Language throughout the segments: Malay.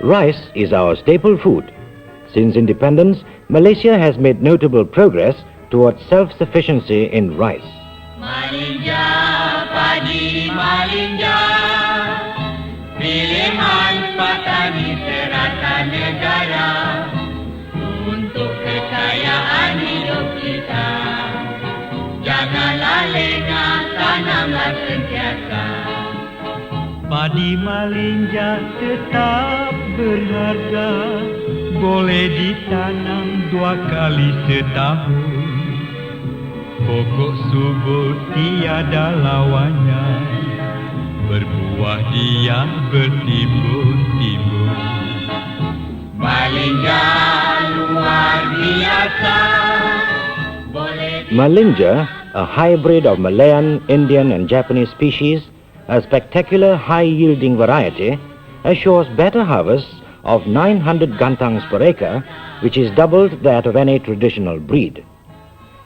Rice is our staple food. Since independence, Malaysia has made notable progress towards self-sufficiency in rice. Malinja, padi malinja, pilihan petani serata negara untuk kekayaan hidup kita. Janganlah lengah, tanamlah sentiasa. Padi malinja tetap berharga, boleh ditanam 2 kali setahun. Pokok subur tiada lawannya, berbuah dia bertimbun-timbun. Malinja luar biasa. Malinja, a hybrid of Malayan, Indian and Japanese species, a spectacular high-yielding variety, assures better harvests of 900 gantangs per acre, which is double that of any traditional breed.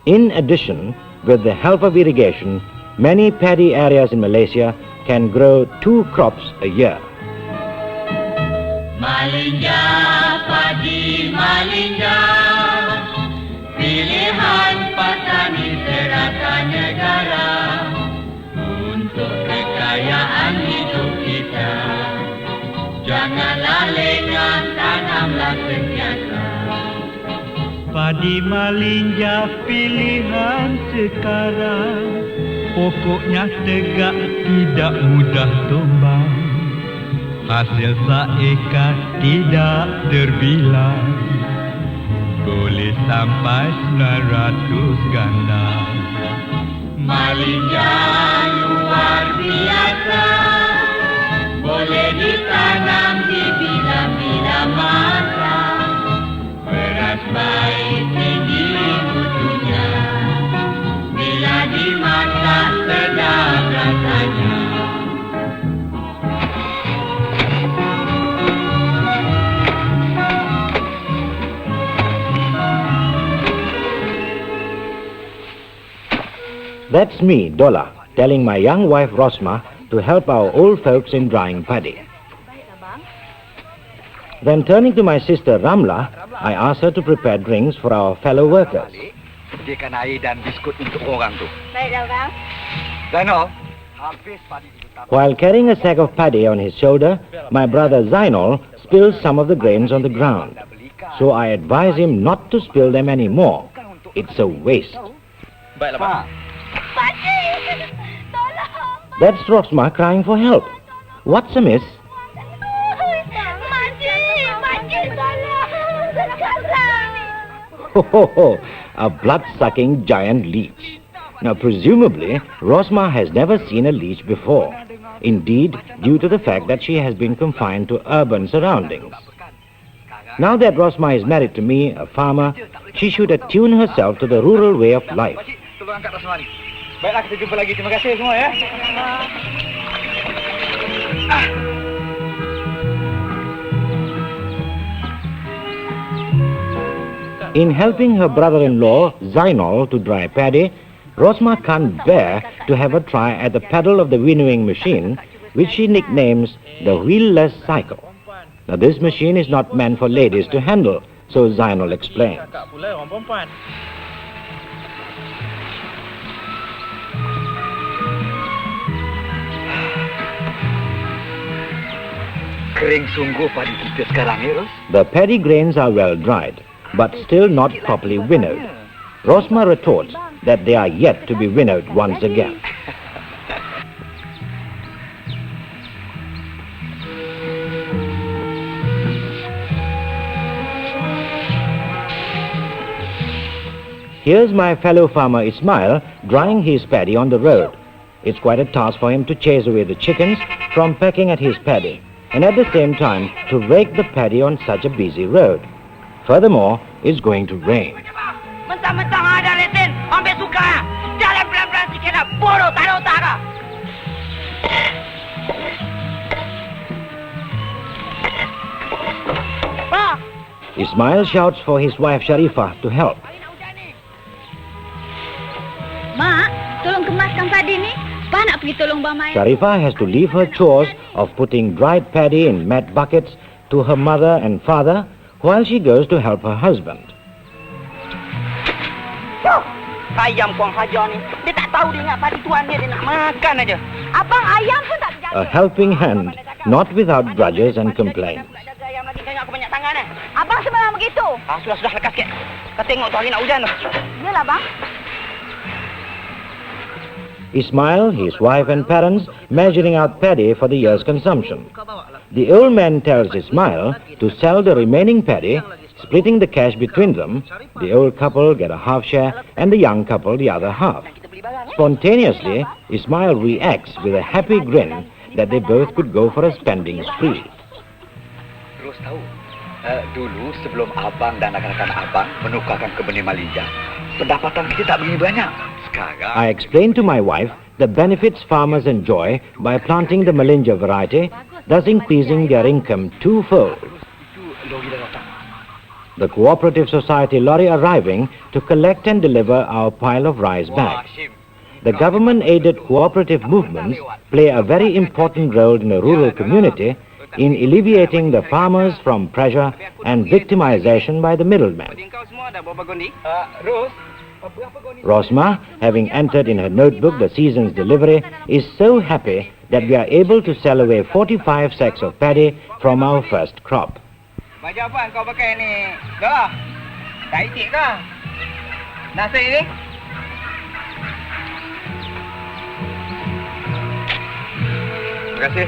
In addition, with the help of irrigation, many paddy areas in Malaysia can grow 2 crops a year. Malinja, padi malinja, pilihan petani serata negara untuk kekayaan hidup kita. Janganlah lengah, tanamlah sentiasa. Padi malinja pilihan sekarang, pokoknya tegak tidak mudah tumbang. Hasil seekar tidak terbilang, boleh sampai 900 ganda. Malinja luar biasa, boleh ditanam di bila-bila masa. Beras baik tinggi mutunya, bila dimasak sedap rasanya. That's me, Dola, telling my young wife Rosma to help our old folks in drying paddy. Then turning to my sister Ramla, I asked her to prepare drinks for our fellow workers. Sediakan air dan biskut untuk orang tu. Baiklah, Bang. Zainal, habis padi diletak. While carrying a sack of paddy on his shoulder, my brother Zainal spilled some of the grains on the ground. So I advise him not to spill them anymore. It's a waste. Baiklah, Pak. Pakcik! Tolong! That's Rosma crying for help. What's amiss? Pakcik, tolong! Sekarang! Ho ho ho, a blood-sucking giant leech. Now presumably, Rosma has never seen a leech before. Indeed, due to the fact that she has been confined to urban surroundings. Now that Rosma is married to me, a farmer, she should attune herself to the rural way of life. Tolong angkat Osman. Baiklah, kita jumpa lagi. Terima kasih semua ya. In helping her brother-in-law, Zainal, to dry paddy, Rosma can't bear to have a try at the pedal of the winnowing machine, which she nicknames the wheelless cycle. Now this machine is not meant for ladies to handle, so Zainal explains. Kering sungguh padi kita sekarang ya, Ros. The paddy grains are well dried, but still not properly winnowed. Rosma retorts that they are yet to be winnowed once again. Here's my fellow farmer Ismail drying his paddy on the road. It's quite a task for him to chase away the chickens from pecking at his paddy, and at the same time to rake the paddy on such a busy road. Furthermore, it's going to rain. Mentang-mentang ada lesen, ambil suka. Jalan pelan-pelan sikit lah. Bodoh, tak ada otak lah. Pak! Ismail shouts for his wife Sharifah to help. Mak, tolong kemaskan padi ni. Pak nak pergi tolong Bang Mai. Sharifah has to leave her chores of putting dried paddy in mat buckets to her mother and father while she goes to help her husband. Ayam Puang Hajar ni, dia tak tahu dia ingat padi tuan dia nak makan aja. Abang, ayam pun tak berjaga. A helping hand, not without grudges and complaints. Ayam lagi tengok aku banyak tangan eh. Abang semalam begitu. Sudah lekas sikit. Kau tengok tu hari nak hujan tu. Yalah bang. Ismail, his wife and parents measuring out paddy for the year's consumption. The old man tells Ismail to sell the remaining paddy, splitting the cash between them. The old couple get a half share and the young couple the other half. Spontaneously, Ismail reacts with a happy grin that they both could go for a spending spree. Terus tahu, dulu sebelum abang dan anak-anak abang menukarkan ke benih Malaysia, pendapatan kita tak begini banyak. Sekarang, I explained to my wife the benefits farmers enjoy by planting the Malinja variety, thus increasing their income twofold. The Cooperative Society lorry arriving to collect and deliver our pile of rice bags. The government-aided cooperative movements play a very important role in a rural community in alleviating the farmers from pressure and victimization by the middleman. Rosma, having entered in her notebook the season's delivery, is so happy that we are able to sell away 45 sacks of paddy from our first crop. Baju apa kau pakai ni? Dah. Tak itik ke? Nasi ni? Terima kasih.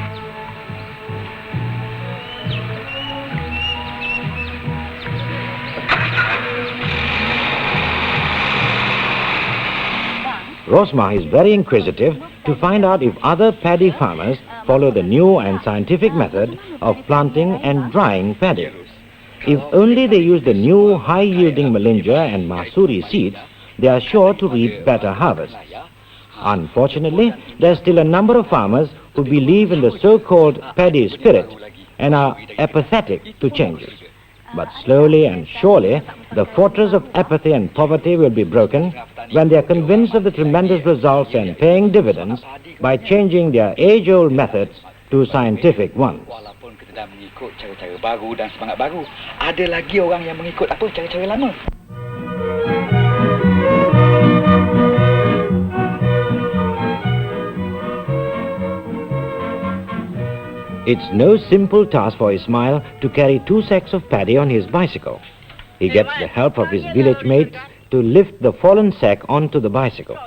Rosma is very inquisitive to find out if other paddy farmers follow the new and scientific method of planting and drying paddy. If only they use the new high-yielding Malinja and Masuri seeds, they are sure to reap better harvests. Unfortunately, there are still a number of farmers who believe in the so-called paddy spirit and are apathetic to changes. But slowly and surely, the fortress of apathy and poverty will be broken when they are convinced of the tremendous results and paying dividends by changing their age-old methods to scientific ones. walaupun kita dah mengikut cara-cara baru dan semangat baru, ada lagi orang yang mengikut cara-cara lama. It's no simple task for Ismail to carry 2 sacks of paddy on his bicycle. He gets the help of his village mates to lift the fallen sack onto the bicycle.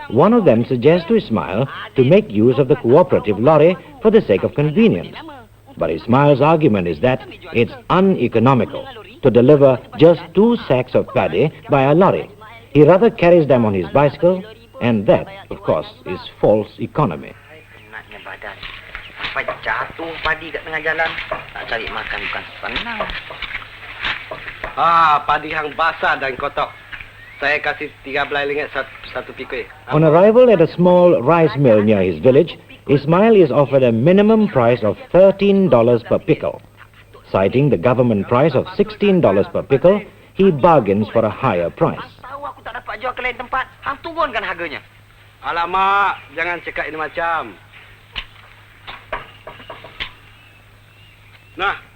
One of them suggests to Ismail to make use of the cooperative lorry for the sake of convenience. But Ismail's argument is that it's uneconomical to deliver just 2 sacks of paddy by a lorry. He rather carries them on his bicycle, and that, of course, is false economy. Penatnya badan. Sampai jatuh padi kat tengah jalan. Nak cari makan bukan senang. Padi hang basah dan kotak. Saya kasih RM13 satu pikul. On arrival at a small rice mill near his village, Ismail is offered a minimum price of $13 per pickle. Citing the government price of $16 per pickle, he bargains for a higher price. Tahu aku tak dapat jual ke lain tempat. Hang turunkan harganya. Alamak, jangan cakap ini macam.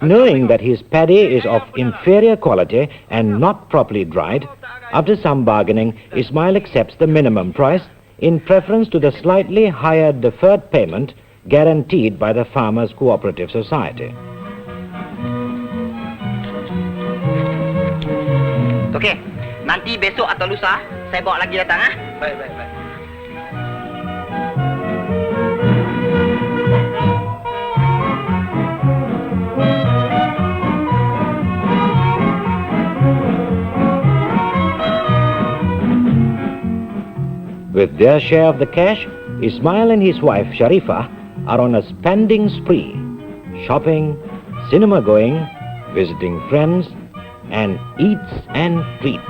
Knowing that his paddy is of inferior quality and not properly dried, after some bargaining, Ismail accepts the minimum price in preference to the slightly higher deferred payment guaranteed by the Farmers Cooperative Society. Okey, nanti besok atau lusa saya bawa lagi datang ah. Baik. With their share of the cash, Ismail and his wife Sharifah are on a spending spree, shopping, cinema going, visiting friends, and eats and treats.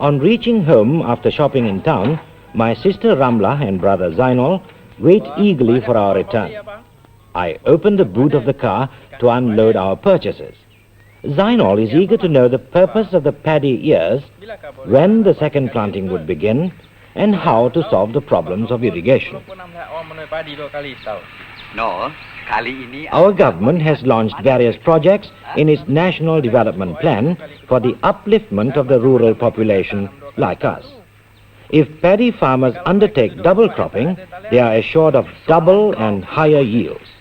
On reaching home after shopping in town, my sister Ramla and brother Zainal wait eagerly for our return. I open the boot of the car to unload our purchases. Zainal is eager to know the purpose of the paddy ears, when the second planting would begin, and how to solve the problems of irrigation. No, kali ini Our government has launched various projects in its National Development Plan for the upliftment of the rural population like us. If paddy farmers undertake double cropping, they are assured of double and higher yields.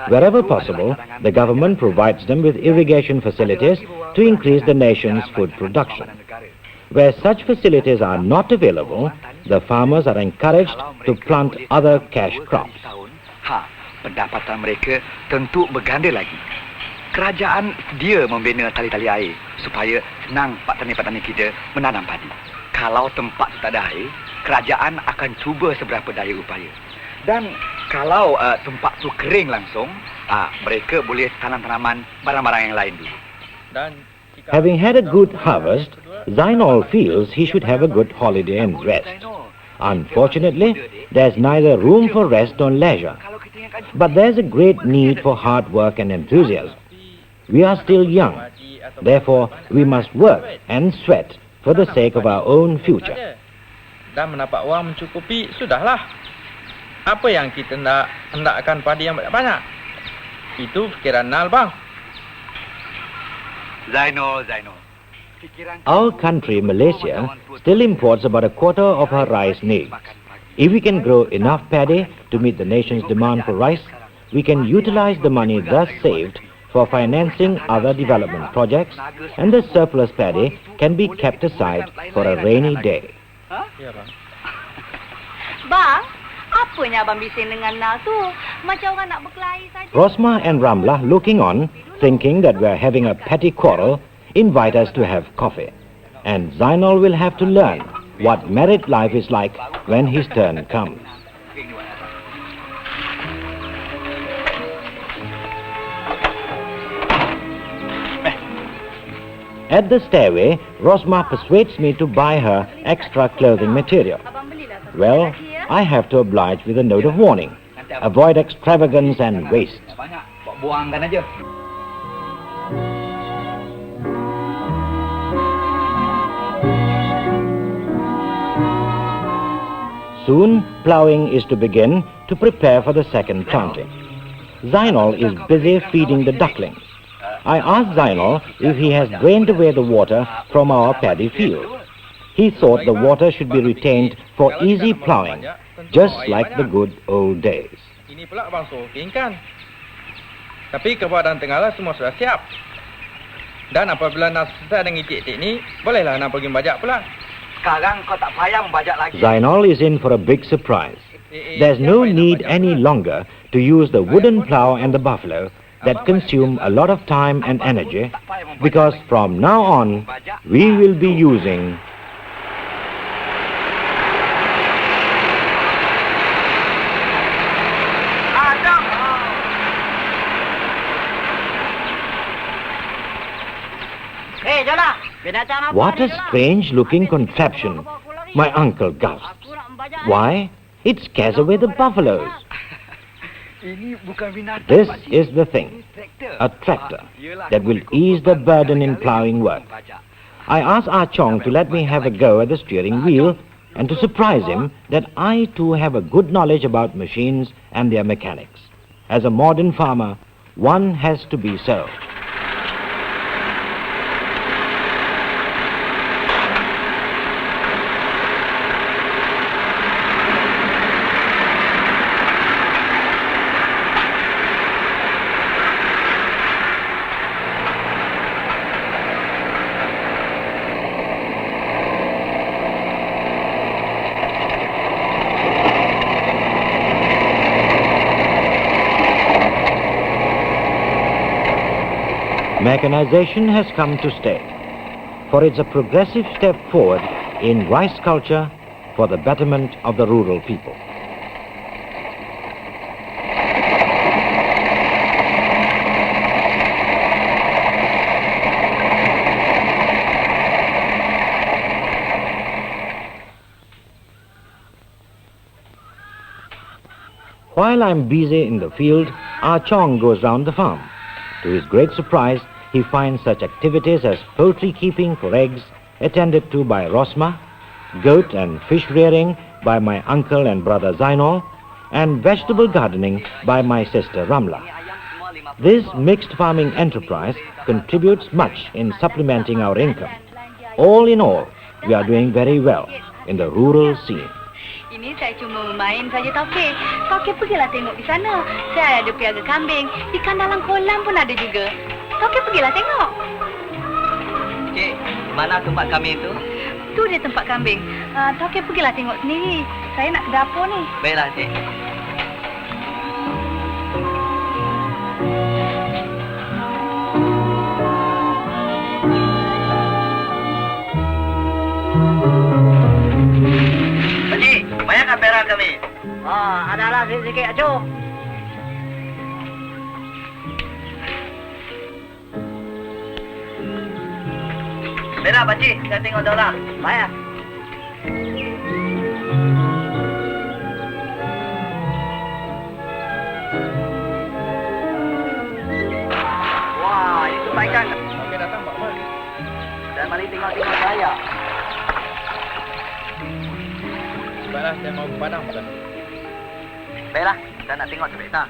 Wherever possible, the government provides them with irrigation facilities to increase the nation's food production. Where such facilities are not available, the farmers are encouraged to plant other cash crops. Pendapatan mereka tentu berganda lagi. Kerajaan dia membina tali-tali air supaya senang petani-petani kita menanam padi. Kalau tempat tu tak ada air, kerajaan akan cuba seberapa daya upaya. Dan kalau tempat tu kering langsung, mereka boleh tanam tanaman barang-barang yang lain dulu. Having had a good harvest, Zainal feels he should have a good holiday and rest. Unfortunately, there's neither room for rest nor leisure. But there's a great need for hard work and enthusiasm. We are still young. Therefore, we must work and sweat for the sake of our own future. Dan mendapat wang mencukupi, sudahlah. Apa yang kita hendakkan padi yang banyak? Itu fikiran Nal, bang. Zainal. Our country, Malaysia, still imports about a quarter of her rice needs. If we can grow enough paddy to meet the nation's demand for rice, we can utilize the money thus saved for financing other development projects, and the surplus paddy can be kept aside for a rainy day. Ya, bang. Bang, apanya abang bising dengan Nal tu? Macam orang nak berkelahi saja. Rosma and Ramla, looking on, thinking that we're having a petty quarrel, invite us to have coffee. And Zainal will have to learn what married life is like when his turn comes. At the stairway, Rosma persuades me to buy her extra clothing material. Well, I have to oblige with a note of warning. Avoid extravagance and waste. Buangkan aja. Soon, ploughing is to begin to prepare for the second planting. Zainal is busy feeding the ducklings. I asked Zainal if he has drained away the water from our paddy field. He thought the water should be retained for easy ploughing, just like the good old days. Ini pula abang suruh keringkan. Tapi keadaan tengah semua sudah siap. Dan apabila nak selesai dengan itik-itik ni, bolehlah nak pergi bajak pula. Sekarang kau tak payah membajak lagi. Zainal is in for a big surprise. There's no need any longer to use the wooden plough and the buffalo that consume a lot of time and energy, because from now on, we will be using What a strange-looking contraption, my uncle gasped. Why? It scares away the buffaloes. This is the thing, a tractor that will ease the burden in ploughing work. I asked Ah Chong to let me have a go at the steering wheel and to surprise him that I too have a good knowledge about machines and their mechanics. As a modern farmer, one has to be so. Mechanization has come to stay, for it's a progressive step forward in rice culture for the betterment of the rural people. while I'm busy in the field, Ah Chong goes round the farm. To his great surprise, he finds such activities as poultry keeping for eggs, attended to by Rosma, goat and fish rearing by my uncle and brother Zainal, and vegetable gardening by my sister Ramla. This mixed farming enterprise contributes much in supplementing our income. All in all, we are doing very well in the rural scene. Ini saya cuma main saja Tauke. Tauke pergilah tengok di sana. Saya ada piaga kambing. Ikan dalam kolam pun ada juga. Tauke pergilah tengok. Cik, mana tempat kambing itu? Tu dia tempat kambing. Tauke pergilah tengok sendiri. Saya nak ke dapur ni. Baiklah, Cik. Pakcik, banyakkan perak kami? Adalah sikit-sikit, acuh. Perak, Pakcik. Saya tengok dah lah. Bayar. Wah, ini kebaikan. Okey, datang Pak Mal. Dan mari tengok-tengok saya. Sebablah saya mau ke Padang bukan? Baiklah, saya nak tengok cerita.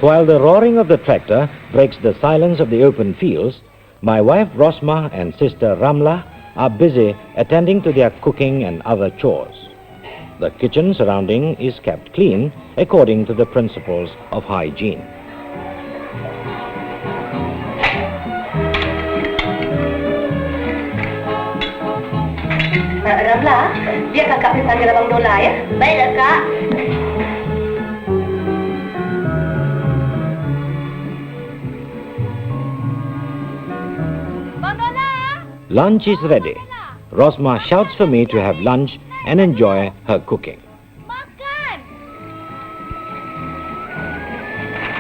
While the roaring of the tractor breaks the silence of the open fields, my wife Rosma and sister Ramla are busy attending to their cooking and other chores. The kitchen surrounding is kept clean according to the principles of hygiene. Ramla, biar kakak pergi panggil Abang Dola ya. Baiklah, Kak. Lunch is ready. Rosma shouts for me to have lunch and enjoy her cooking. Makan!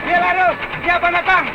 Biarlah, Ros. Dia abang datang.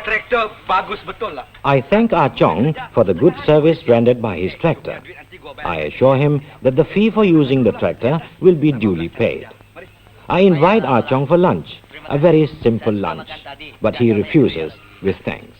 Traktor bagus betul lah. I thank Ah Chong for the good service rendered by his tractor. I assure him that the fee for using the tractor will be duly paid. I invite Ah Chong for lunch, a very simple lunch, but he refuses with thanks.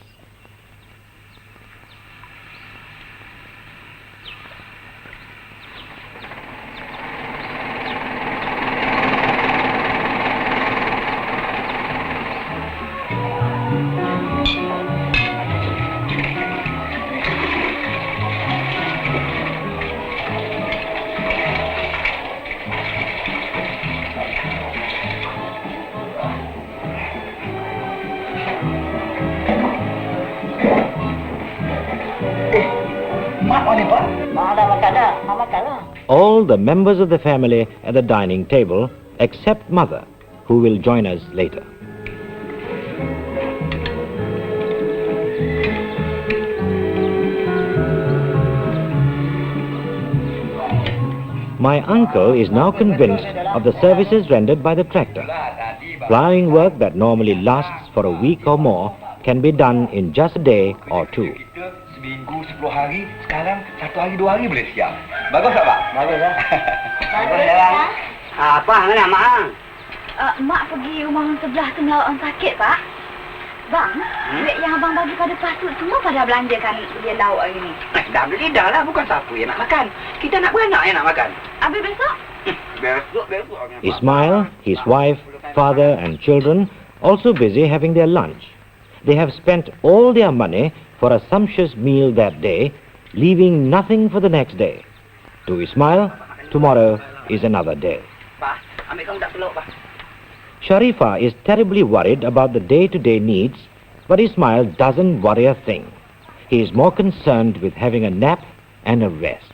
All the members of the family at the dining table, except Mother, who will join us later. My uncle is now convinced of the services rendered by the tractor. Plowing work that normally lasts for a week or more can be done in just a day or two. Seminggu 10 hari, sekarang 1 hari 2 hari boleh siap. Bagus tak, Pak? Bagus lah. Bagus lah. Apa mana, Mak? Mak pergi rumah orang sebelah kena orang sakit, Pak. Bang, duit yang abang bagi pada pasut semua pada belanjakan dia lauk hari ni. Dah beli dah lah. Bukan siapa yang nak makan. Kita nak beranak yang nak makan. Habis besok? Besok. Ismail, his wife, father and children also busy having their lunch. They have spent all their money for a sumptuous meal that day, leaving nothing for the next day. To Ismail, tomorrow is another day. Pak, ambil kamu tak peluk, Pak. Sharifa is terribly worried about the day-to-day needs, but Ismail doesn't worry a thing. He is more concerned with having a nap and a rest.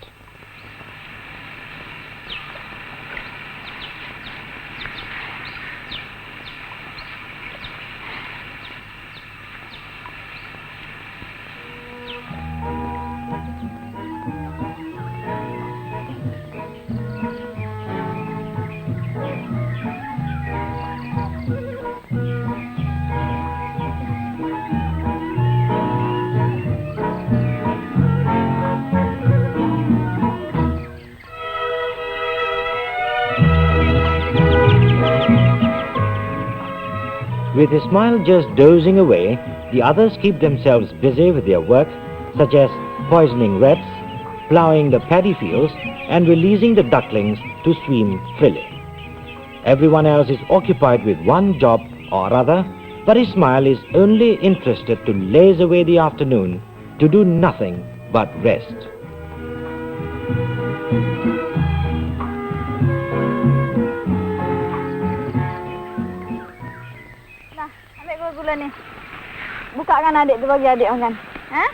With Ismail just dozing away, the others keep themselves busy with their work, such as poisoning rats, ploughing the paddy fields, and releasing the ducklings to swim freely. Everyone else is occupied with one job or other, but Ismail is only interested to laze away the afternoon, to do nothing but rest. Gula ni. Bukakan adik tu bagi adik makan. Ha?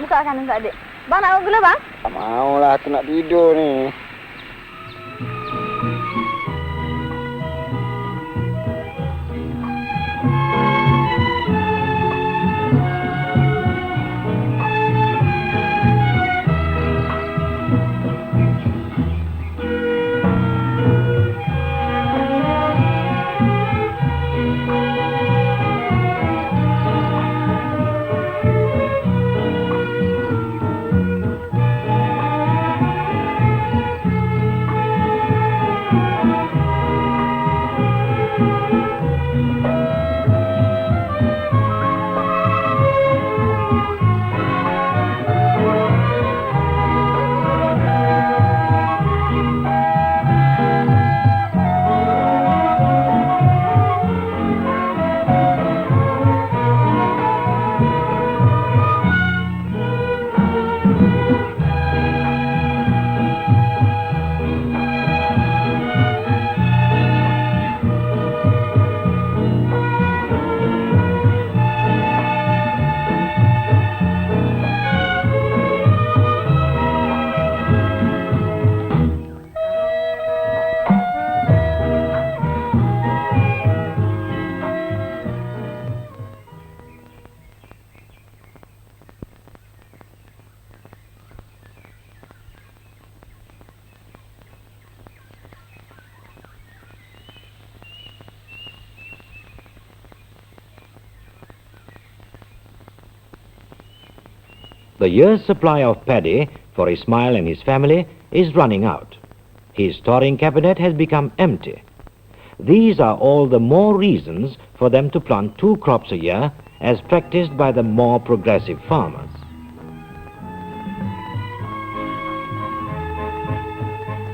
Bukakan untuk adik. Bang nak gula bang? Tak maulah, tu nak tidur ni. The year's supply of paddy for Ismail and his family is running out. His storing cabinet has become empty. These are all the more reasons for them to plant 2 crops a year, as practiced by the more progressive farmers.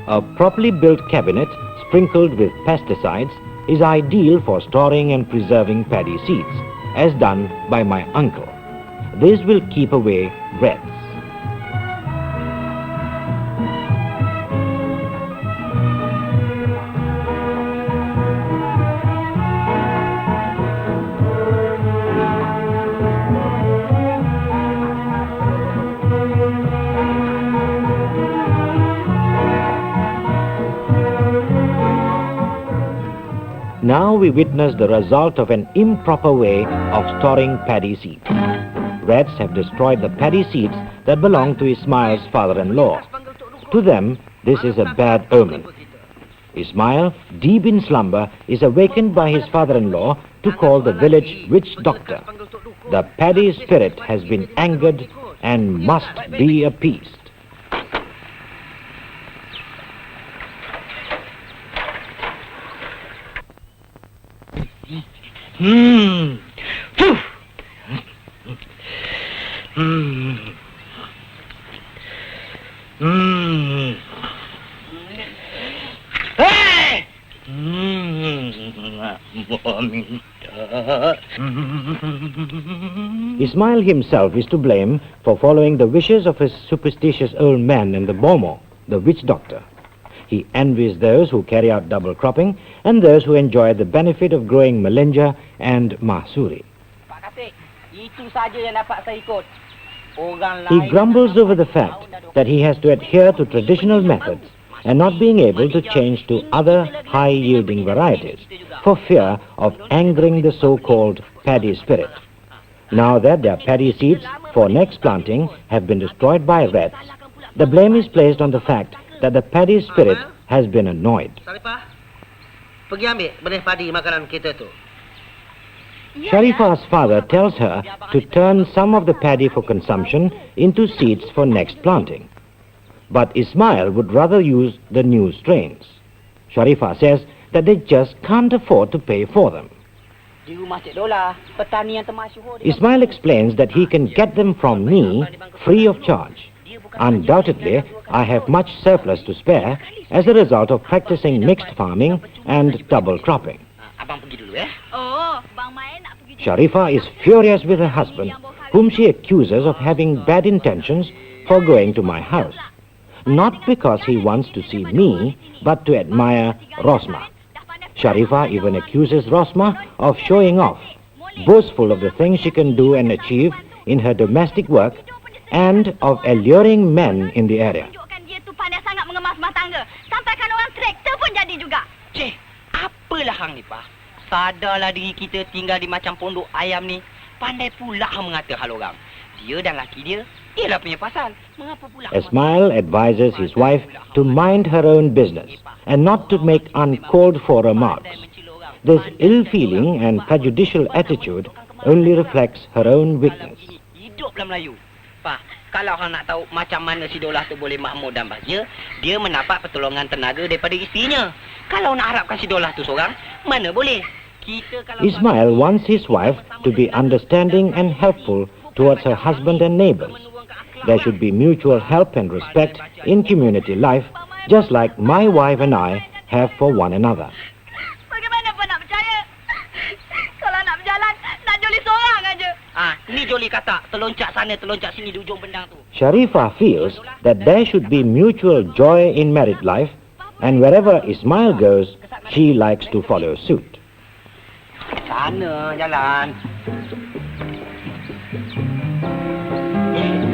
A properly built cabinet sprinkled with pesticides is ideal for storing and preserving paddy seeds, as done by my uncle. This will keep away rats. Now we witness the result of an improper way of storing paddy seeds. Rats have destroyed the paddy seeds that belong to Ismail's father-in-law. To them, this is a bad omen. Ismail, deep in slumber, is awakened by his father-in-law to call the village witch doctor. The paddy spirit has been angered and must be appeased. Ismail himself is to blame for following the wishes of his superstitious old man and the Bomo, the witch doctor. He envies those who carry out double cropping and those who enjoy the benefit of growing melenja and mahsuri. He grumbles over the fact that he has to adhere to traditional methods and not being able to change to other high-yielding varieties for fear of angering the so-called paddy spirit. Now that their paddy seeds for next planting have been destroyed by rats, the blame is placed on the fact that the paddy spirit has been annoyed. Pergi ambil benih padi makanan kita tu. Sharifa's father tells her to turn some of the paddy for consumption into seeds for next planting. But Ismail would rather use the new strains. Sharifa says that they just can't afford to pay for them. Ismail explains that he can get them from me free of charge. Undoubtedly, I have much surplus to spare as a result of practicing mixed farming and double cropping. Sharifa is furious with her husband, whom she accuses of having bad intentions for going to my house. Not because he wants to see me, but to admire Rosma. Sharifa even accuses Rosma of showing off, boastful of the things she can do and achieve in her domestic work and of alluring men in the area. Cik, apalah hang ni, Pak? Sadarlah diri kita tinggal di macam pondok ayam ni. Pandai pula hang mengata hal orang. Dia dan laki dia, ialah punya pasal. Mengapa pula? Ismail advises his wife to mind her own business and not to make uncalled for remarks. This ill-feeling and prejudicial attitude only reflects her own weakness. Hiduplah Melayu. Pak, kalau hang nak tahu macam mana si Dolah tu boleh makmur dan bahagia, dia mendapat pertolongan tenaga daripada isterinya. Kalau nak harapkan si Dolah tu seorang, mana boleh? Ismail wants his wife to be understanding and helpful towards her husband and neighbors. There should be mutual help and respect in community life, just like my wife and I have for one another. Bagaimana pun nak percaya? Kalau nak berjalan, nak joli seorang aja. Ni joli kata, terloncat sana, terloncat sini di ujung bendang tu. Sharifa feels that there should be mutual joy in married life, and wherever Ismail goes, she likes to follow suit. Sana jalan.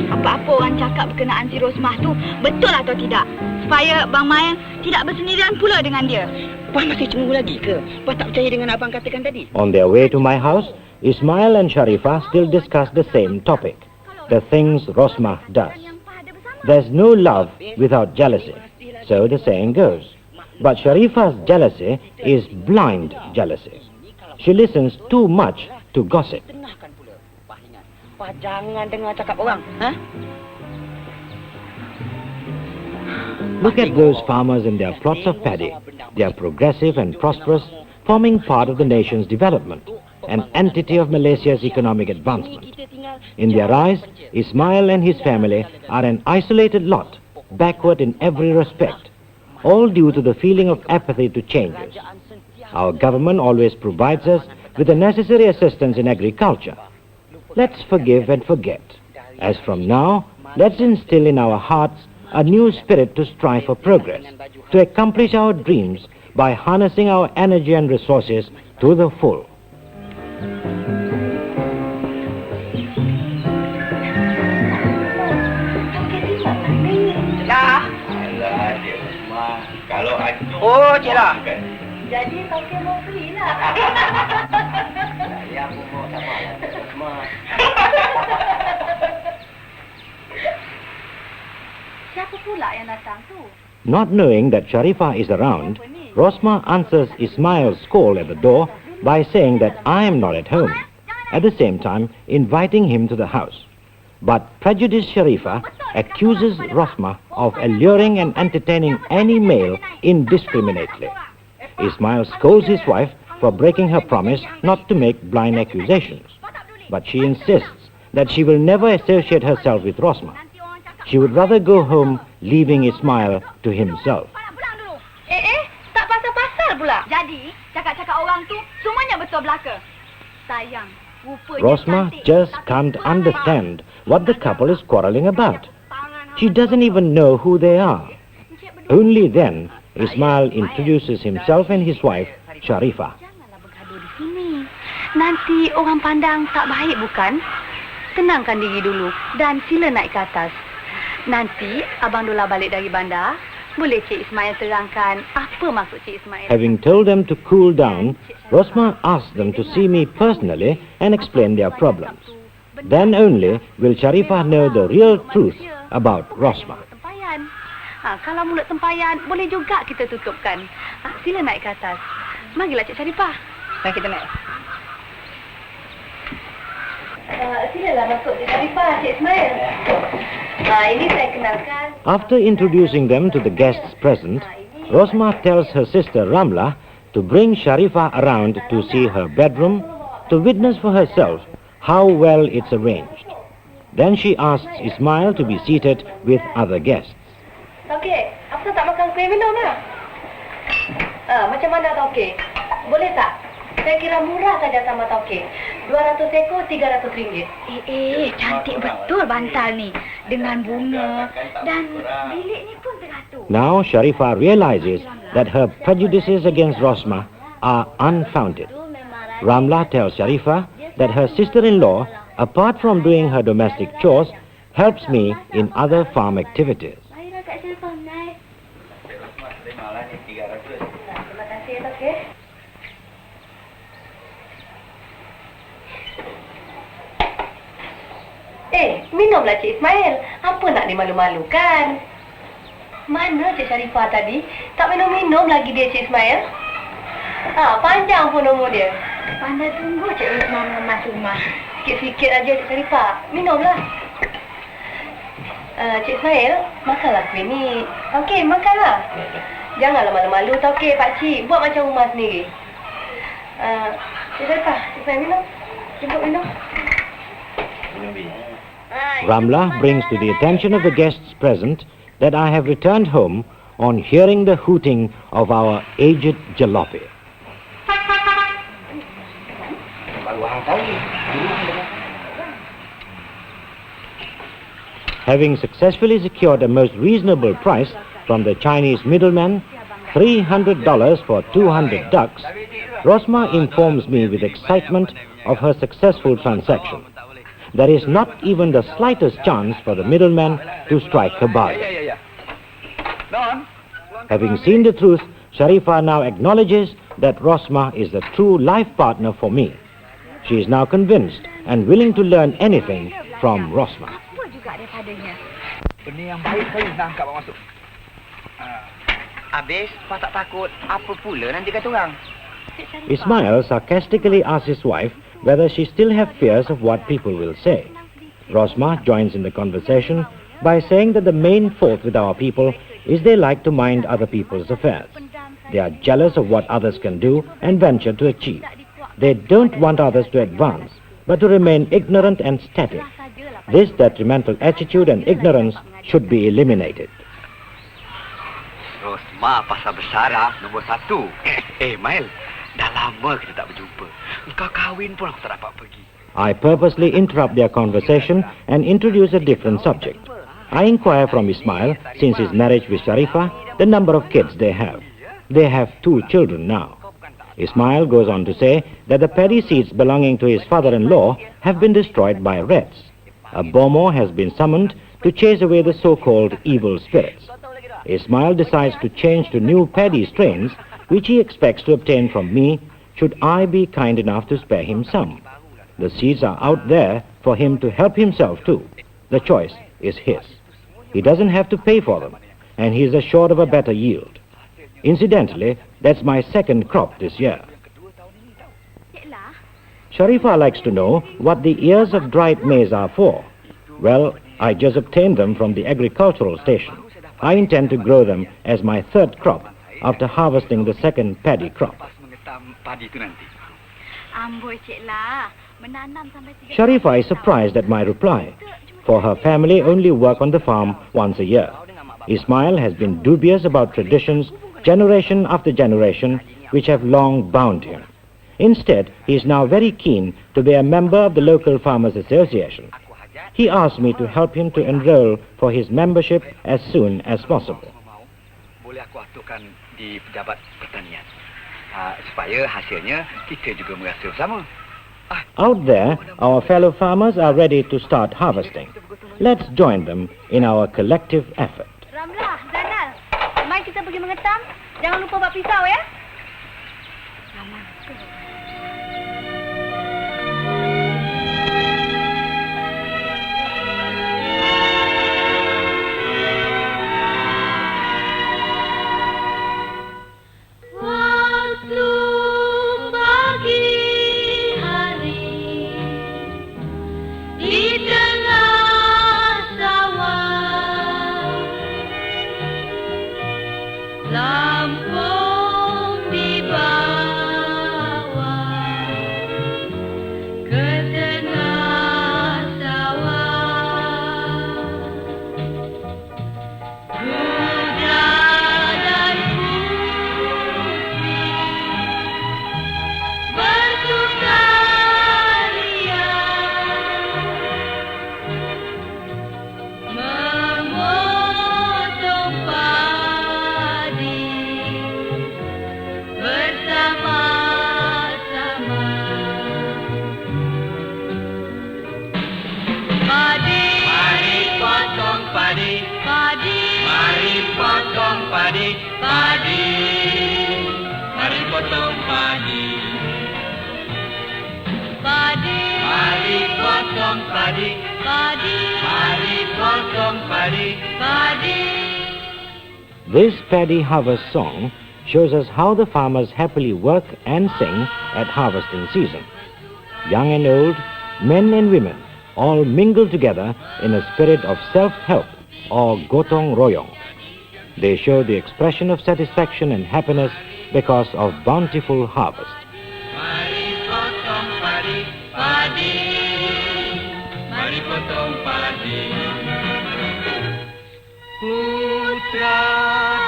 Apa-apa orang cakap berkenaan si Rosmah tu, betul atau tidak? Supaya Bang Mayan tidak bersendirian pula dengan dia. Puan masih cemburu lagi ke? Puan tak percaya dengan abang katakan tadi? On their way to my house, Ismail and Sharifa still discuss the same topic, the things Rosmah does. There's no love without jealousy, so the saying goes. But Sharifa's jealousy is blind jealousy. She listens too much to gossip. Jangan dengar cakap orang, Look at those farmers in their plots of paddy. They are progressive and prosperous, forming part of the nation's development, an entity of Malaysia's economic advancement. In their eyes, Ismail and his family are an isolated lot, backward in every respect, all due to the feeling of apathy to changes. Our government always provides us with the necessary assistance in agriculture. Let's forgive and forget. As from now, let's instill in our hearts a new spirit to strive for progress, to accomplish our dreams by harnessing our energy and resources to the full. Oh, Cik. Jadi kau mau free lah. Saya pun mau sama. Siapa pula yang datang tu? Not knowing that Sharifa is around, Rosma answers Ismail's call at the door by saying that I am not at home, at the same time inviting him to the house. But prejudiced Sharifa accuses Rosma of alluring and entertaining any male indiscriminately. Ismail scolds his wife for breaking her promise not to make blind accusations. But she insists that she will never associate herself with Rosma. She would rather go home, leaving Ismail to himself. Tak pasal-pasal pula pula. Jadi, cakap-cakap orang tu semuanya betul belaka. Sayang, rupanya Rosmah cantik, just tapi can't perangai. understand what the couple is quarreling about. She doesn't even know who they are. Only then, Ismail introduces himself and his wife, Sharifah. Janganlah bergaduh di sini. Nanti orang pandang tak baik bukan? Tenangkan diri dulu dan sila naik ke atas. Nanti Abang Dola balik dari bandar, boleh Cik Ismail terangkan apa maksud Cik Ismail. Having told them to cool down, Rosmah asks them to see me personally and explain their problems. Then only will Sharifah know the real truth about Rosmah. Tempayan. Kalau mulut tempayan, boleh juga kita tutupkan. Sila naik ke atas. Marilah Cik Sharifah. Nah, kita naik. Silalah masuk Cik Sharifah, Cik Ismail. Ini saya kenalkan. After introducing them to the guests present, Rosmah tells her sister Ramla to bring Sharifah around to see her bedroom, to witness for herself how well it's arranged. Then she asks Ismail to be seated with other guests. Okey, apa tak makan kuih minum lah? Macam mana Tauke? Boleh tak? Saya kira murah saja sama Tauke. 200 ekor, RM300. Cantik betul bantal ni. Dengan bunga dan bilik ni pun teratur. Now Sharifah realizes that her prejudices against Rosmah are unfounded. Ramla tells Sharifah that her sister-in-law, apart from doing her domestic chores, helps me in other farm activities. Ayolah Kak Sharifah naik. Terima kasih Tauke. Minumlah Cik Ismail. Apa nak dimalu-malukan? Mana Cik Sharifah tadi? Tak minum-minum lagi dia Cik Ismail. Panjang pun nombor dia. Pandai tunggu Cik Ismail masuk rumah. Sikit-sikit aja Cik Sharifah. Minumlah. Cik Ismail, makanlah kuih ni. Okey, makanlah. Janganlah malu-malu tau, okey pakcik. Buat macam rumah sendiri. Cik Sharifah, Cik Ismail minum. Jemput minum. Ramla brings to the attention of the guests present that I have returned home on hearing the hooting of our aged jalopy. Having successfully secured a most reasonable price from the Chinese middleman, $300 for 200 ducks, Rosmah informs me with excitement of her successful transaction. There is not even the slightest chance for the middleman to strike a bargain. Having seen the truth, Sharifah now acknowledges that Rosmah is the true life partner for me. She is now convinced and willing to learn anything from Rosmah. Apa juga daripadanya? Benda yang baik sekali nak angkat bawa masuk. Habis, Pak tak takut apa pula nanti kata orang? Ismail sarcastically asks his wife whether she still have fears of what people will say. Rosmah joins in the conversation by saying that the main fault with our people is they like to mind other people's affairs. They are jealous of what others can do and venture to achieve. They don't want others to advance, but to remain ignorant and static. This detrimental attitude and ignorance should be eliminated. Rosmah pasal bersarap nombor 1. Mail, dah lama kita tak berjumpa. Engkau kahwin pun aku tak dapat pergi. I purposely interrupt their conversation and introduce a different subject. I inquire from Ismail, since his marriage with Sharifah, the number of kids they have. They have 2 children now. Ismail goes on to say that the paddy seeds belonging to his father-in-law have been destroyed by rats. A bomo has been summoned to chase away the so-called evil spirits. Ismail decides to change to new paddy strains, which he expects to obtain from me, should I be kind enough to spare him some. The seeds are out there for him to help himself to. The choice is his. He doesn't have to pay for them, and he is assured of a better yield. Incidentally, that's my second crop this year. Sharifah likes to know what the ears of dried maize are for. Well, I just obtained them from the agricultural station. I intend to grow them as my 3rd crop after harvesting the 2nd paddy crop. Sharifah is surprised at my reply, for her family only work on the farm once a year. Ismail has been dubious about traditions generation after generation which have long bound him. Instead, he is now very keen to be a member of the local Farmers Association. He asked me to help him to enroll for his membership as soon as possible. Boleh aku aturkan di pejabat pertanian. Supaya hasilnya kita juga merasa bersama. Out there, our fellow farmers are ready to start harvesting. Let's join them in our collective effort. Ramlah, Zainal. Mari kita pergi mengetam. Jangan lupa bawa pisau, ya? This paddy harvest song shows us how the farmers happily work and sing at harvesting season. Young and old, men and women, all mingle together in a spirit of self-help or gotong royong. They show the expression of satisfaction and happiness because of bountiful harvest. Mari potong padi, padi. Mari potong padi. Putra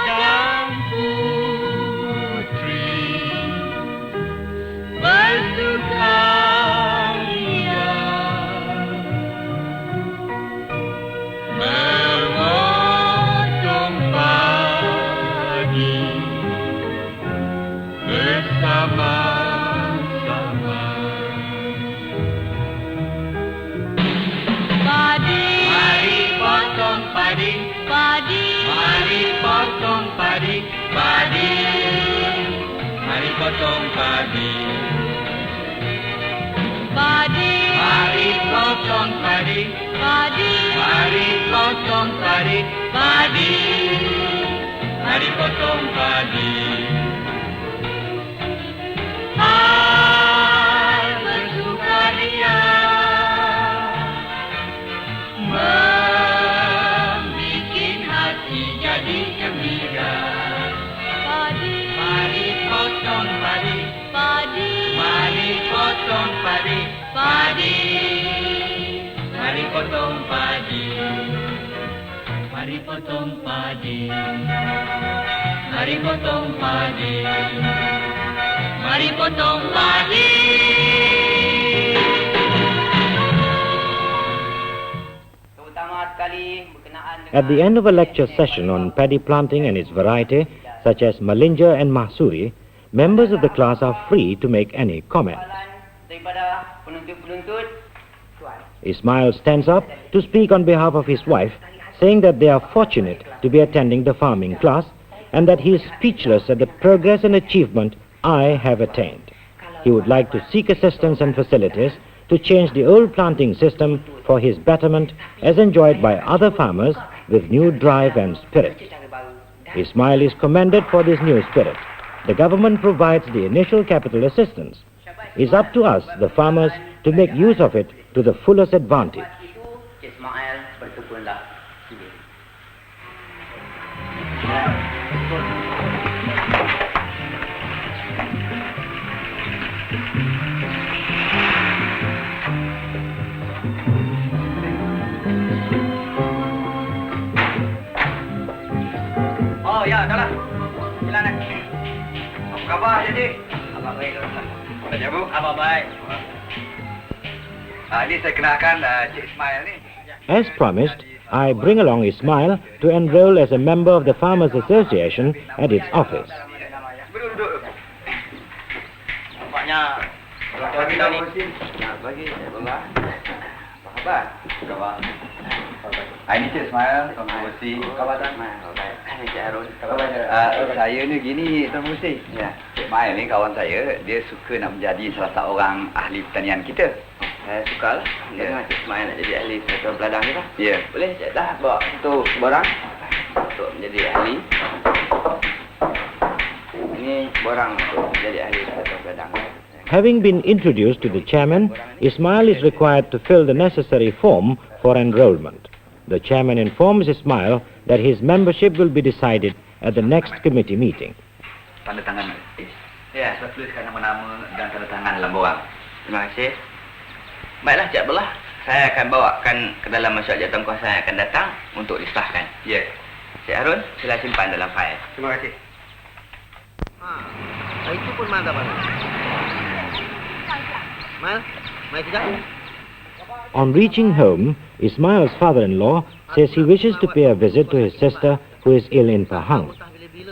dan putri bersukaria memotong padi bersama-sama. Padi, mari potong padi, padi. Mari potong padi, padi. Mari potong padi. Padi, mari potong padi, padi. Mari potong padi, padi. Mari potong padi. Hai bersukaria, membikin hati jadi gembira. Padi, mari potong padi, padi. Mari potong padi, padi. Mari potong padi. Mari potong padi. Mari potong padi. Mari potong padi. At the end of a lecture session on paddy planting and its variety, such as Malinja and Mahsuri, members of the class are free to make any comments. Ismail stands up to speak on behalf of his wife, saying that they are fortunate to be attending the farming class and that he is speechless at the progress and achievement I have attained. He would like to seek assistance and facilities to change the old planting system for his betterment as enjoyed by other farmers with new drive and spirit. Ismail is commended for this new spirit. The government provides the initial capital assistance. It's up to us, the farmers, to make use of it to the fullest advantage. Oh ya, dah lah. Jalan dah. Khabar jadi? Abang baik. Tanya Bu. Abang baik. Ini saya kenalkan Cik Ismail ni. As promised, I bring along Ismail to enroll as a member of the Farmers Association at its office. Duduk. Nampaknya tuan kita ni. Bagi saya bola. Apa khabar? Khabar. Ini Cik Ismail, Tuan Pengurusi. Khabar tak? Ini Cik Harun. Saya ni gini, Tuan Pengurusi. Ya. Ismail ni kawan saya, dia suka nak menjadi salah seorang ahli pertanian kita. Saya suka lah. Ya. Cik Ismail nak jadi ahli sektor peladang kita. Ya. Boleh Cik dah bawa untuk borang untuk menjadi ahli. Ini borang untuk menjadi ahli sektor peladang. Having been introduced to the chairman, Ismail is required to fill the necessary form for enrollment. The chairman informs Ismail that his membership will be decided at the next committee meeting. Tanda tangan. Ya, saya tuliskan nama-nama dan tanda tangan dalam borang. Terima kasih. Baiklah Cik Abdullah, saya akan bawakan ke dalam masyarakat jawatan kuasa yang akan datang untuk disahkan. Ya. Cik Harun, sila simpan dalam fail. Terima kasih. Itu pun mana mana. Mal, mai tidak? On reaching home, Ismail's father-in-law says he wishes to pay a visit to his sister who is ill in Pahang.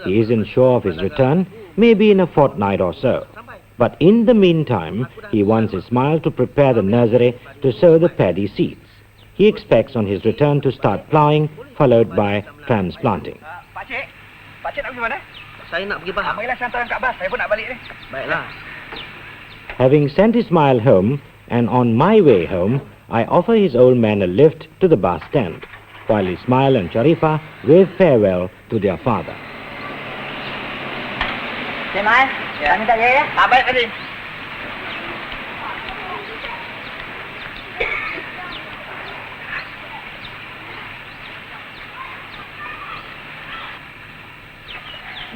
He isn't sure of his return, maybe in a fortnight or so. But in the meantime, he wants Ismail to prepare the nursery to sow the paddy seeds. He expects on his return to start ploughing, followed by transplanting. Pakcik nak pergi mana? Saya nak pergi Pahang. Marilah saya hantar Kak Bas, saya pun nak balik ni. Baiklah. Having sent Ismail home, and on my way home, I offer his old man a lift to the bus stand, while Ismail and Sharifah wave farewell to their father. Ismail, kami tak ya? Baik tadi.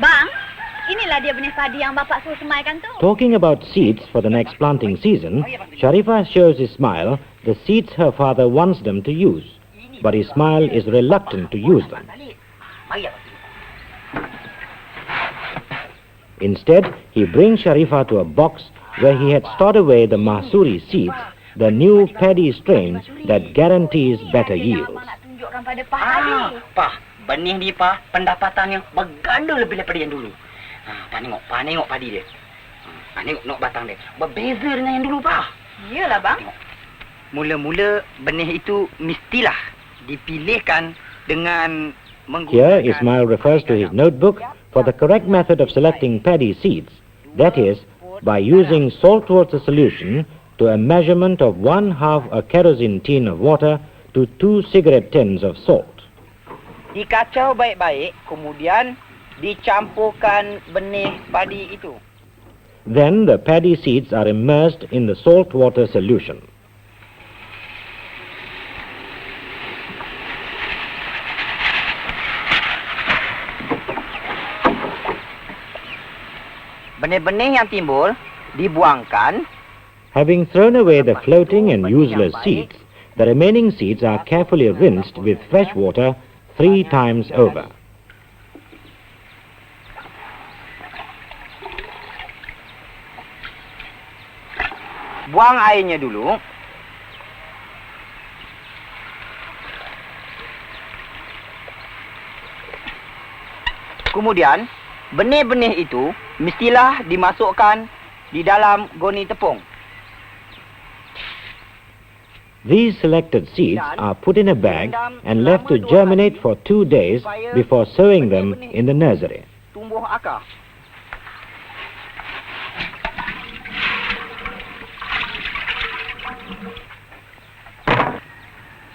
Bang, inilah dia benih padi yang bapak suruh semaikan tu. Talking about seeds for the next planting season, Sharifah shows Ismail the seeds her father wants them to use, but Ismail is reluctant to use them. Instead, he brings Sharifah to a box where he had stored away the Mahsuri seeds, the new paddy strain that guarantees better yields. Nak tunjukkan pada Pak Haji. Pak, benih ni Pak, pendapatannya berganda lebih daripada yang dulu. Pak tengok padi dia. Tengok batang dia. Berbeza dengan yang dulu, Pak. Iyalah, bang. Tengok. Mula-mula benih itu mestilah dipilihkan dengan Here, Ismail refers to his notebook for the correct method of selecting paddy seeds. That is, by using saltwater solution to a measurement of 1/2 a kerosene tin of water to 2 cigarette tins of salt. Dikacau baik-baik, kemudian dicampurkan benih padi itu. Then the paddy seeds are immersed in the saltwater solution. Benih-benih yang timbul dibuangkan. Having thrown away the floating and useless seeds, the remaining seeds are carefully rinsed with fresh water 3 times over. Buang airnya dulu. Kemudian, benih-benih itu mestilah dimasukkan di dalam goni tepung. These selected seeds are put in a bag and left to germinate for 2 days before sowing them in the nursery. Tumbuh akar.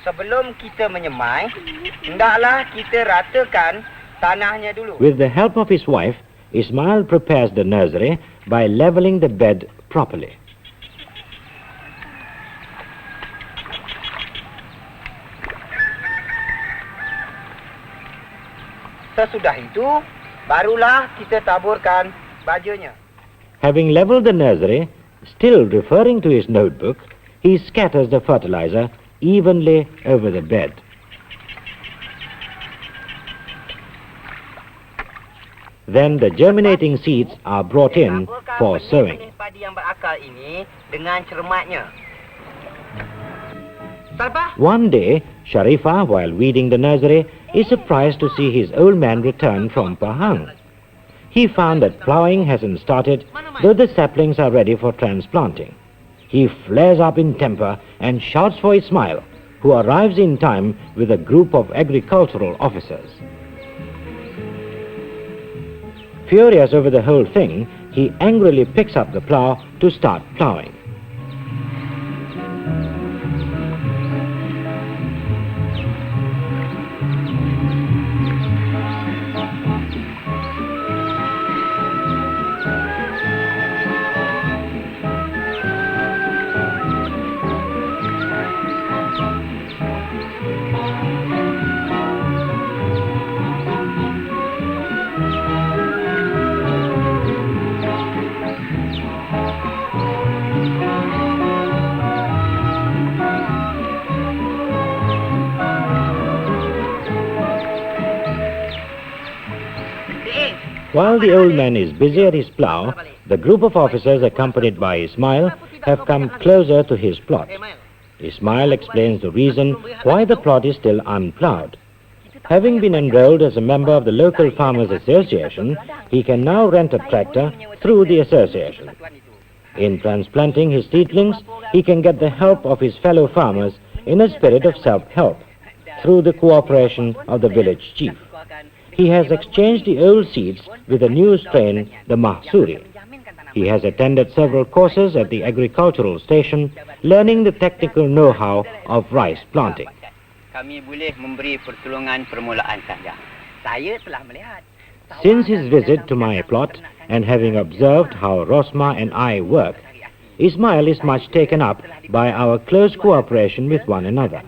Sebelum kita menyemai, hendaklah kita ratakan tanahnya dulu. With the help of his wife, Ismail prepares the nursery by leveling the bed properly. Sesudah itu, barulah kita taburkan bajunya. Having leveled the nursery, still referring to his notebook, he scatters the fertilizer evenly over the bed. Then the germinating seeds are brought in for sowing. Padi yang berakal ini dengan cermatnya. One day, Sharifah, while weeding the nursery, is surprised to see his old man return from Pahang. He found that ploughing hasn't started, though the saplings are ready for transplanting. He flares up in temper and shouts for Ismail, who arrives in time with a group of agricultural officers. Furious over the whole thing, he angrily picks up the plough to start ploughing. While the old man is busy at his plough, the group of officers accompanied by Ismail have come closer to his plot. Ismail explains the reason why the plot is still unploughed. Having been enrolled as a member of the local farmers association, he can now rent a tractor through the association. In transplanting his seedlings, he can get the help of his fellow farmers in a spirit of self-help through the cooperation of the village chief. He has exchanged the old seeds with a new strain, the Mahsuri. He has attended several courses at the agricultural station, learning the technical know-how of rice planting. Kami boleh memberi pertolongan permulaan saja. Saya telah melihat. Since his visit to my plot and having observed how Rosma and I work, Ismail is much taken up by our close cooperation with one another.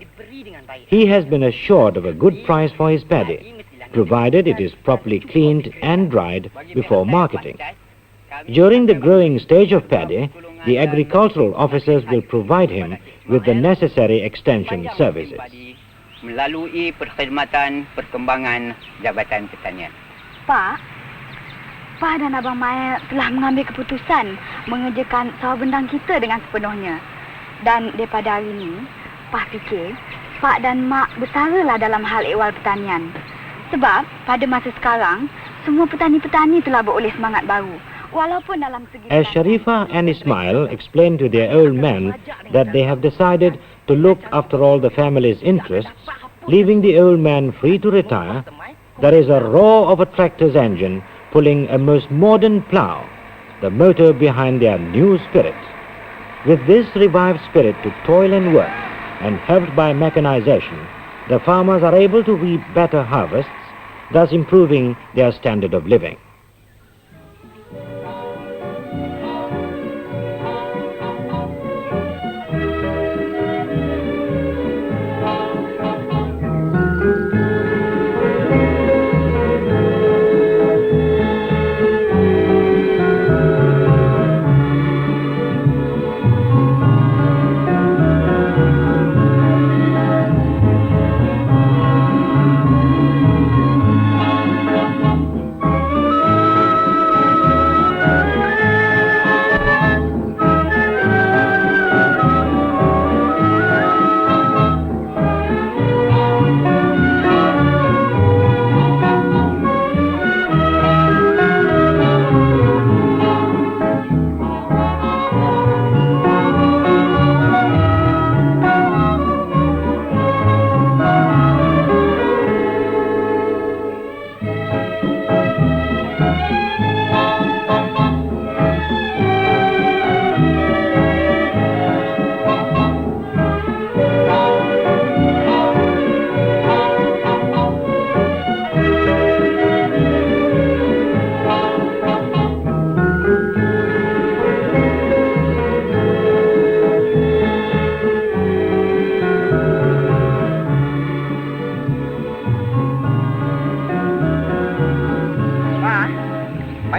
He has been assured of a good price for his paddy, provided it is properly cleaned and dried before marketing. During the growing stage of paddy, the agricultural officers will provide him with the necessary extension services. Melalui perkhidmatan perkembangan Jabatan Pertanian. Pak dan Abang Mai telah mengambil keputusan mengerjakan sawah bendang kita dengan sepenuhnya. Dan daripada hari ini, Pak fikir Pak dan Mak bersaralah dalam hal ehwal pertanian. Sebab pada masa sekarang, semua petani-petani telah beroleh semangat baru. Walaupun dalam segi... As Sharifah and Ismail explained to their old men that they have decided to look after all the family's interests, leaving the old man free to retire, there is a roar of a tractor's engine pulling a most modern plough, the motor behind their new spirit. With this revived spirit to toil and work, and helped by mechanization, the farmers are able to reap better harvests, thus improving their standard of living.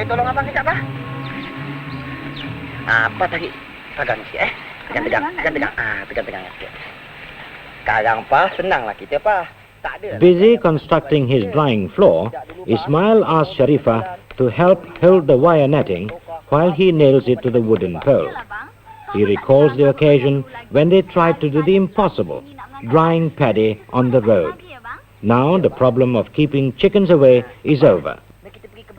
Tolong abang kejap, Pak. Apa tadi? Pegang sikit, Pegang. Pegang sikit. Sekarang, Pak, senanglah kita, Pak. Tak ada. Busy constructing his drying floor, Ismail asked Sharifah to help hold the wire netting while he nails it to the wooden pole. He recalls the occasion when they tried to do the impossible, drying paddy on the road. Now the problem of keeping chickens away is over.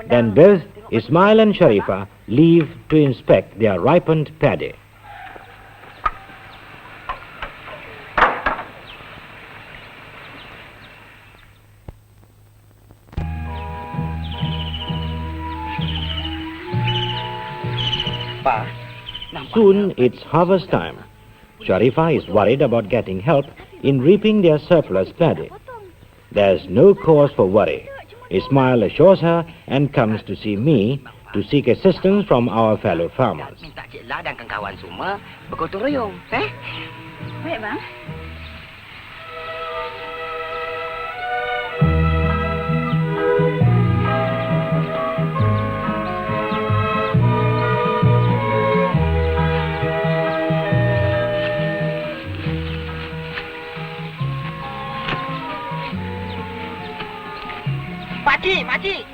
Then both Ismail and Sharifah leave to inspect their ripened paddy. Soon it's harvest time. Sharifah is worried about getting help in reaping their surplus paddy. There's no cause for worry. Ismail assures her and comes to see me to seek assistance from our fellow farmers. Minta Cik La dan kawan semua bergotong royong, Baik, bang.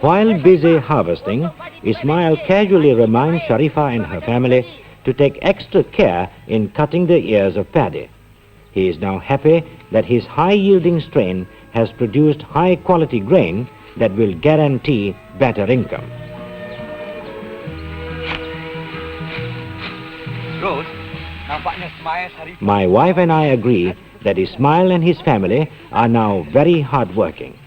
While busy harvesting, Ismail casually reminds Sharifah and her family to take extra care in cutting the ears of paddy. He is now happy that his high-yielding strain has produced high-quality grain that will guarantee better income. Rose, nampaknya Ismail Sharifah. My wife and I agree that Ismail and his family are now very hard-working.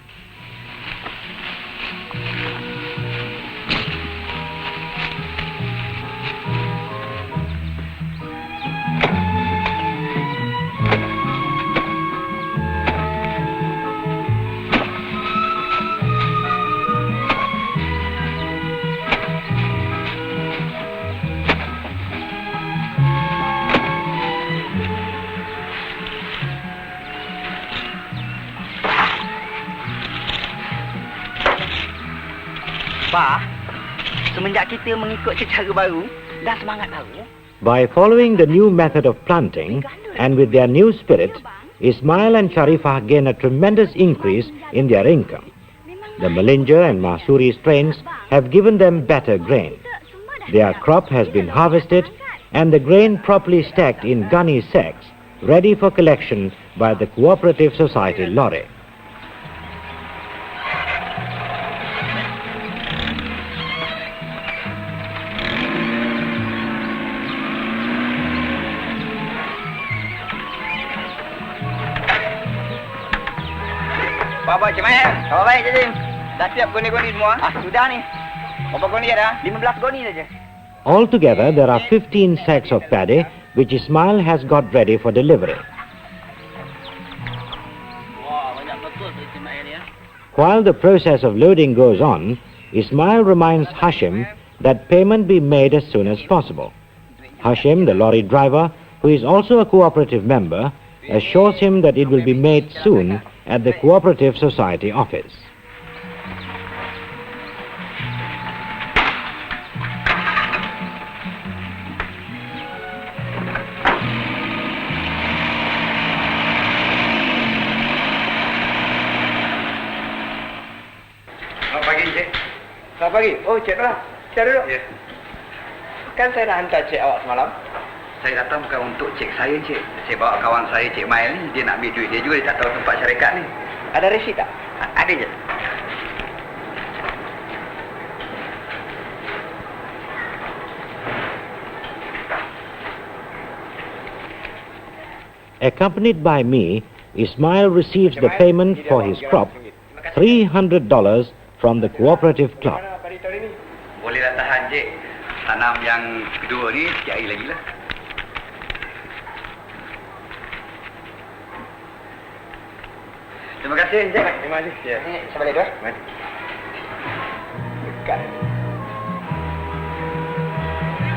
Pak, semenjak kita mengikut secara baru dan semangat baru. By following the new method of planting and with their new spirit, Ismail and Sharifah gain a tremendous increase in their income. The Malinja and Masuri strains have given them better grain. Their crop has been harvested and the grain properly stacked in gunny sacks, ready for collection by the Cooperative Society lorry. Bapak Cik Mayat. Apa baik Cik Sim? Dah siap goni-goni semua? Sudah ni. Berapa goni dah? 15 goni saja. Altogether, there are 15 sacks of paddy which Ismail has got ready for delivery. Wah, banyak betul tu Ismail ya. While the process of loading goes on, Ismail reminds Hashim that payment be made as soon as possible. Hashim, the lorry driver, who is also a cooperative member, assures him that it will be made soon at the Cooperative Society office. Selamat pagi, Cik. Selamat pagi. Oh, Cik Nora. Cik duduk. Ya. Kan saya dah hantar Cik awak semalam. Saya datang bukan untuk cek saya, Cik. Saya bawa kawan saya, Cik Mail ni. Dia nak ambil duit dia juga. Dia tak tahu tempat syarikat ni. Ada resit tak? Ada je. Accompanied by me, Ismail receives the payment for his crop, $300 from the Cooperative Club. Bolehlah tahan, Cik. Tanam yang kedua ni, sikit hari lagi lah. Terima kasih, Encik. Terima kasih. Ya. Saya balik dulu. Mari. Dekat.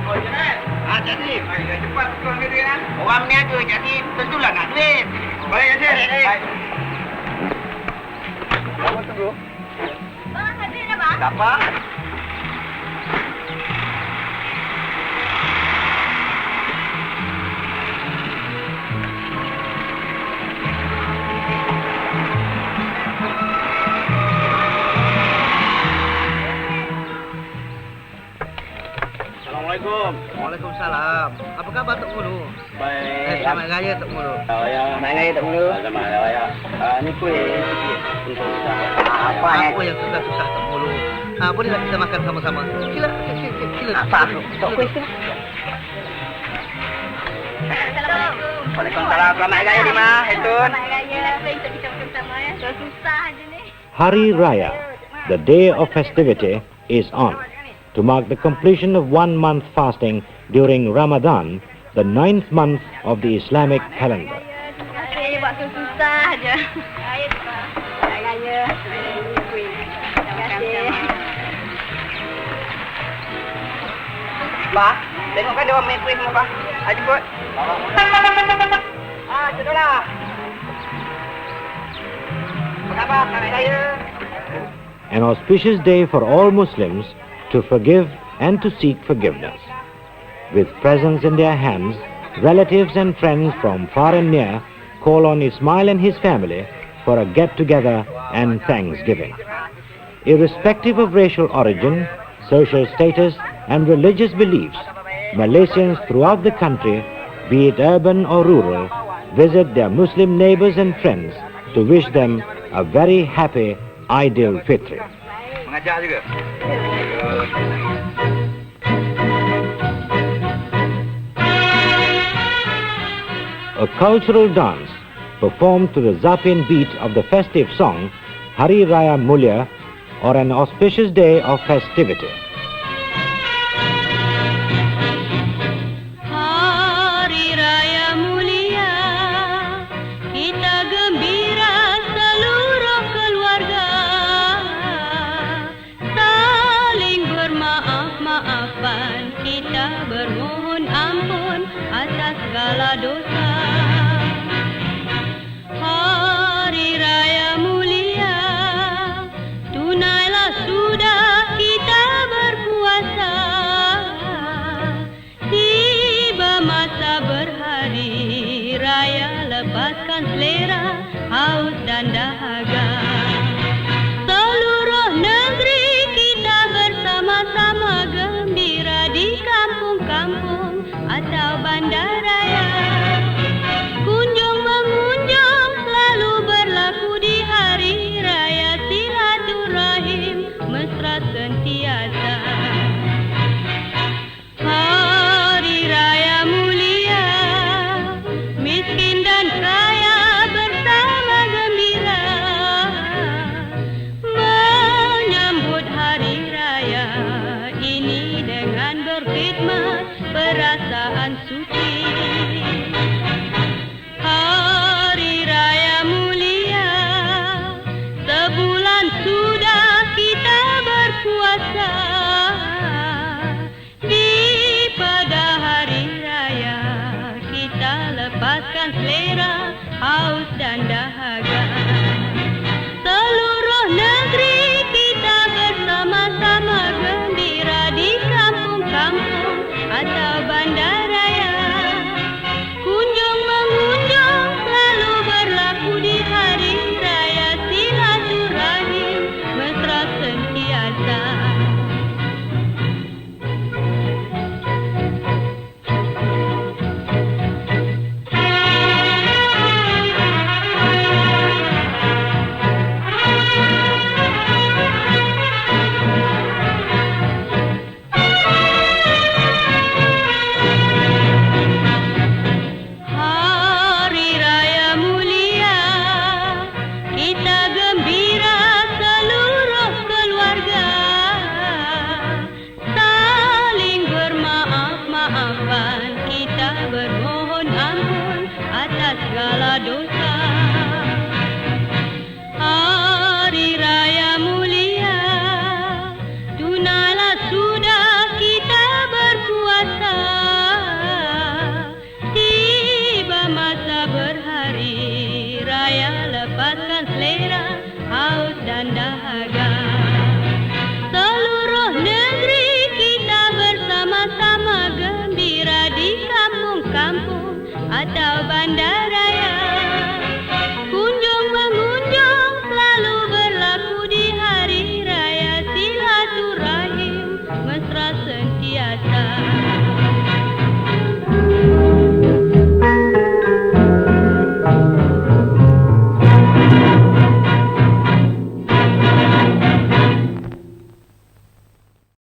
Oh, Jangan. Cik Sim. Cepat keluar duit kan? Orang niaga, Cik Sim. Tentulah nak duit. Baik, Cik Sim. Baik. Lama tunggu. Bang, hadir dah, bang. Tak apa. Assalamualaikum. Waalaikumsalam. Apa khabar Tok Mulu? Baik. Selamat Raya Tok Mulu. Selamat Raya Tok Mulu. Selamat Raya. Ni kuih sikit untuk susah. Apa yang susah-susah Tok Mulu? Bolehlah kita makan sama-sama. Sila. Apa? Tok kuih tu. Assalamualaikum. Waalaikumsalam. Selamat Raya Lima. Hetun. Selamat Raya. Kita bersama ya. Susah aja ni. Hari Raya, the day of festivity, is on. To mark the completion of 1 month fasting during Ramadan, the 9th month of the Islamic calendar. Okey, buat susah aja. Raya tu, Pak. Raya. Terima kasih. Pak, tengok kan dia orang main kuih semua, Pak. Jemput. Cedoklah. Apa khabar? Selamat Raya. An auspicious day for all Muslims to forgive and to seek forgiveness. With presents in their hands, relatives and friends from far and near call on Ismail and his family for a get-together and thanksgiving. Irrespective of racial origin, social status and religious beliefs, Malaysians throughout the country, be it urban or rural, visit their Muslim neighbors and friends to wish them a very happy Aidil Fitri. Mengajar juga. A cultural dance performed to the zapin beat of the festive song Hari Raya Mulia, or an auspicious day of festivity. Hari Raya Mulia, kita gembira seluruh keluarga, saling bermaaf-maafan, kita bermohon ampun atas segala dosa. Hari Raya Mulia, tunailah sudah kita berpuasa. Tiba masa berhari raya, lepaskan selera, haus dan dahaga. Seluruh negeri kita bersama-sama gembira di kampung-kampung atau bandaraya. Kunjung mengunjung selalu berlaku di hari raya, silaturahim mesra sentiasa. Hari Raya Mulia, miskin dan kaya bersama gembira, menyambut hari raya ini dengan berkhidmat perasaan suci. Hari Raya Mulia, sebulan sudah kita berpuasa. Di pada hari raya, kita lepaskan selera, haus dan